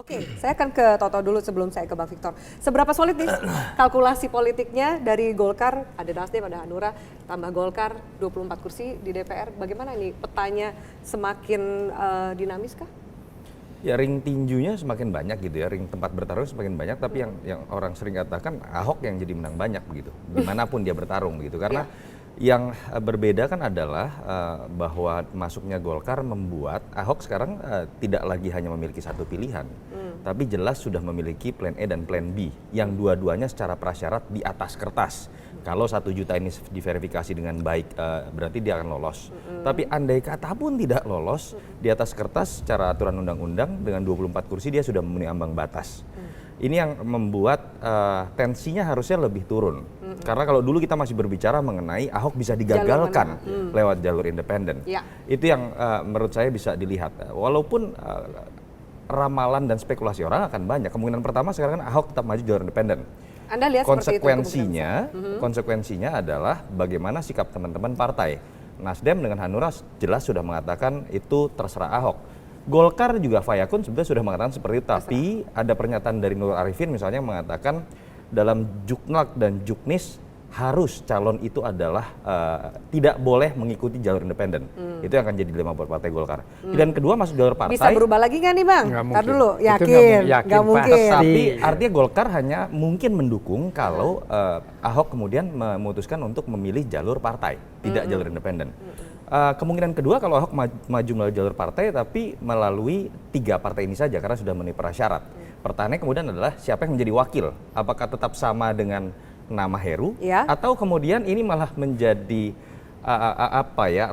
Oke, saya akan ke Toto dulu sebelum saya ke Bang Victor. Seberapa solid nih kalkulasi politiknya dari Golkar, ada Nasdem, ada Hanura, tambah Golkar, 24 kursi di DPR. Bagaimana nih petanya semakin dinamis kah? Ya ring tinjunya semakin banyak gitu ya, ring tempat bertarung semakin banyak, tapi yang orang sering katakan Ahok yang jadi menang banyak begitu, dimanapun dia bertarung begitu, karena yang berbeda kan adalah bahwa masuknya Golkar membuat Ahok sekarang tidak lagi hanya memiliki satu pilihan, tapi jelas sudah memiliki plan E dan plan B, yang dua-duanya secara prasyarat di atas kertas. Kalau 1 juta ini diverifikasi dengan baik, berarti dia akan lolos. Tapi andai kata pun tidak lolos, di atas kertas secara aturan undang-undang dengan 24 kursi dia sudah memenuhi ambang batas. Ini yang membuat tensinya harusnya lebih turun. Karena kalau dulu kita masih berbicara mengenai Ahok bisa digagalkan lewat jalur independen. Itu yang menurut saya bisa dilihat. Walaupun ramalan dan spekulasi orang akan banyak. Kemungkinan pertama sekarang kan Ahok tetap maju jalur independen. Anda lihat Konsekuensinya adalah bagaimana sikap teman-teman partai. Nasdem dengan Hanura jelas sudah mengatakan itu terserah Ahok. Golkar juga Fayakun sebenarnya sudah mengatakan seperti itu, tapi ada pernyataan dari Nur Arifin misalnya mengatakan dalam Juknak dan Juknis harus calon itu adalah tidak boleh mengikuti jalur independen. Itu yang akan jadi dilema buat partai Golkar. Dan kedua masuk jalur partai. Bisa berubah lagi nggak nih Bang? Ntar dulu, nggak mungkin. Tapi artinya Golkar hanya mungkin mendukung kalau Ahok kemudian memutuskan untuk memilih jalur partai, tidak jalur independen. Kemungkinan kedua kalau Ahok maju melalui jalur partai tapi melalui 3 partai ini saja karena sudah memenuhi prasyarat. Pertanyaannya kemudian adalah siapa yang menjadi wakil? Apakah tetap sama dengan nama Heru atau kemudian ini malah menjadi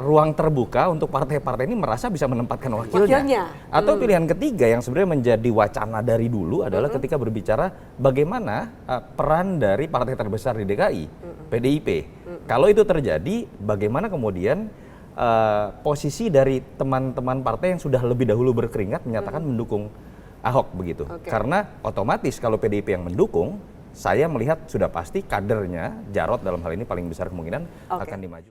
ruang terbuka untuk partai-partai ini merasa bisa menempatkan wakilnya. Atau pilihan ketiga yang sebenarnya menjadi wacana dari dulu adalah ketika berbicara bagaimana peran dari partai terbesar di DKI, PDIP. Kalau itu terjadi, bagaimana kemudian posisi dari teman-teman partai yang sudah lebih dahulu berkeringat menyatakan mendukung Ahok begitu. Karena otomatis kalau PDIP yang mendukung, saya melihat sudah pasti kadernya Jarot dalam hal ini paling besar kemungkinan akan dimaju.